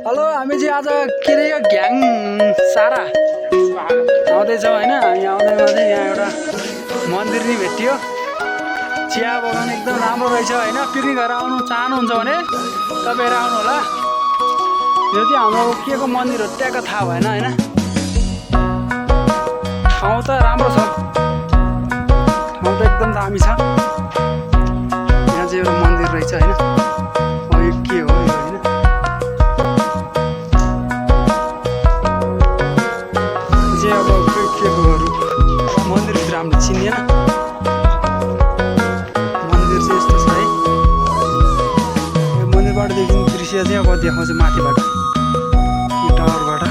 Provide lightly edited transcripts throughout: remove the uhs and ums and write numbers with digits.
Hello, हामी चाहिँ आज के अरे यो घ्याङ सारा आउँदैछौँ होइन। हामी आउँदैमा चाहिँ यहाँ एउटा मन्दिर नि भेटियो। चिया बगान एकदम राम्रो रहेछ होइन। पिकनिकहरू आउनु चाहनुहुन्छ भने तपाईँहरू आउनु होला। यो चाहिँ हाम्रो के को मन्दिर हो ट्याक्क थाहा भएन होइन। ठाउँ त राम्रो छ, ठाउँ त एकदम दामी छ। यहाँ चाहिँ एउटा मन्दिर रहेछ होइन। यो के हो यो होइन। अब के कोहरू मन्दिरभित्र हामीले चिनिएन। मन्दिर चाहिँ यस्तो छ है। यो मन्दिरबाट देखिने दृश्य चाहिँ अब देखाउँछु माथिबाट, यो टावरबाट।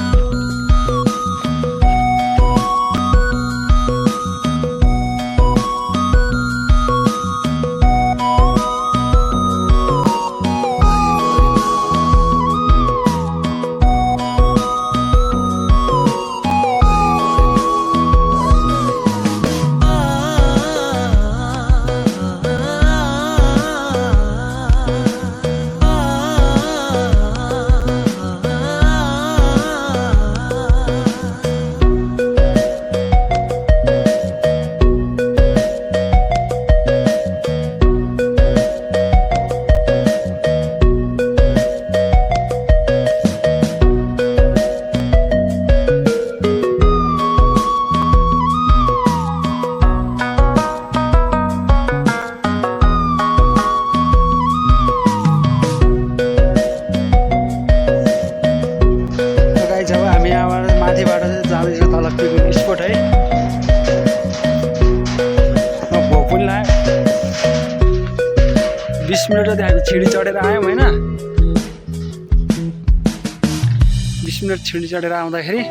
माथिबाट चाहिँ जाँदैछ तल पिकनिक स्पोट है। भोक पनि लाग्यो। 20 मिनट जति हामी छिडी चढेर आयौँ होइन। 20 मिनट छिडी चढेर आउँदाखेरि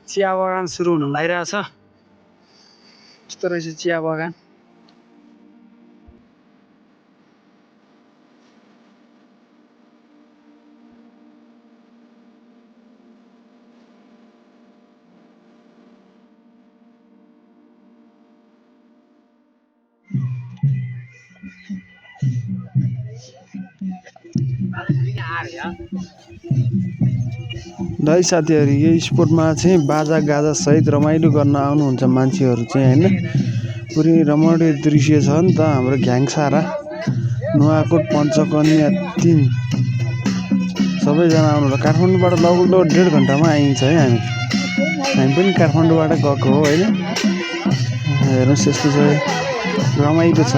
चिया बगान सुरु हुन लागिरहेछ। यस्तो रहेछ चिया बगान। दाइ साथीहरू, यो स्पोटमा चाहिँ बाजा गाजा सहित रमाइलो गर्न आउनुहुन्छ मान्छेहरू चाहिँ होइन। पुरै रमाइलो दृश्य छ नि त। हाम्रो घ्याङसारा, नुवाकोट, पञ्चकन्या 3 सबैजना आउनु होला। काठमाडौँबाट लगभग 1.5 घन्टामा आइन्छ है। हामी पनि काठमाडौँबाट गएको हो होइन। हेर्नुहोस् यस्तो छ, रमाइलो छ।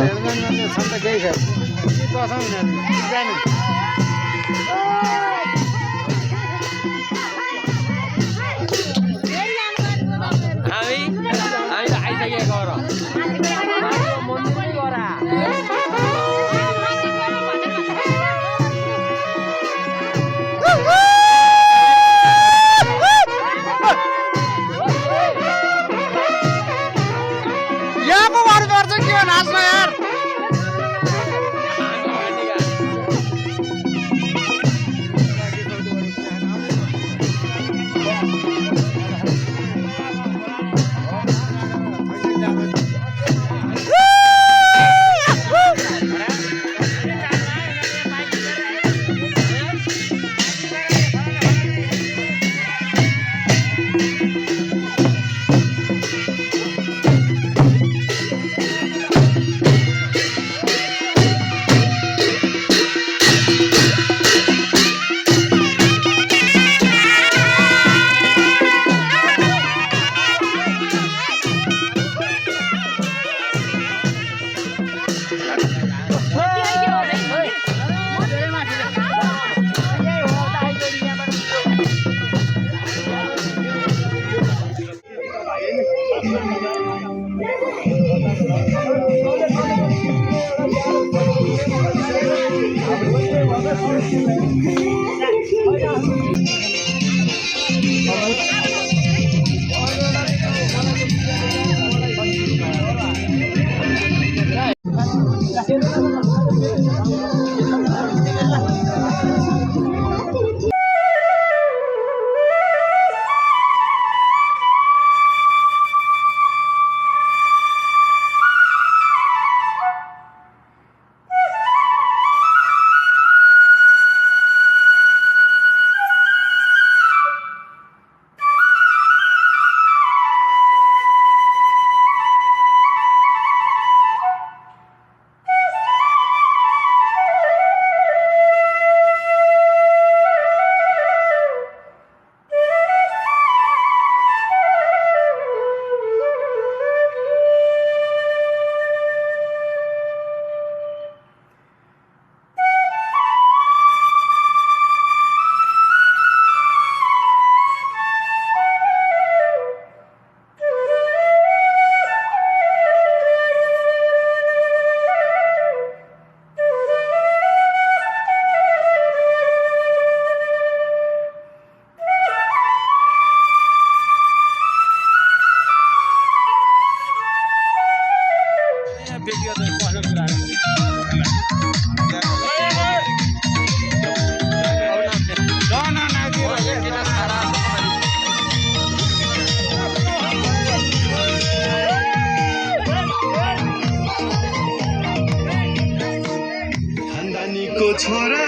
छोरा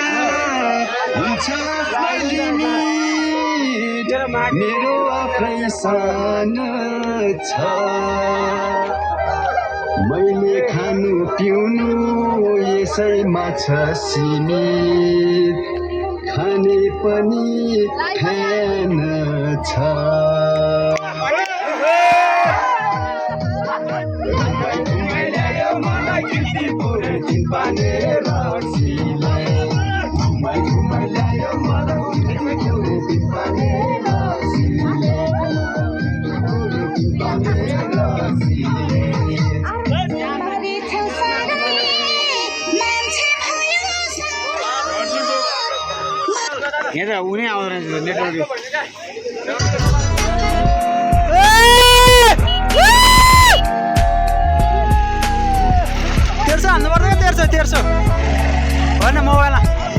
हुन्छ मेरो आफ्नै सानो छ मैले खानु पिउनु यसैमा छ सीमित खाने पनि खान छ यहाँ त उनी आउँदैन नेटवर्क तेर्सो हान्नु पर्दैन तेर्सो होइन मोबाइलमा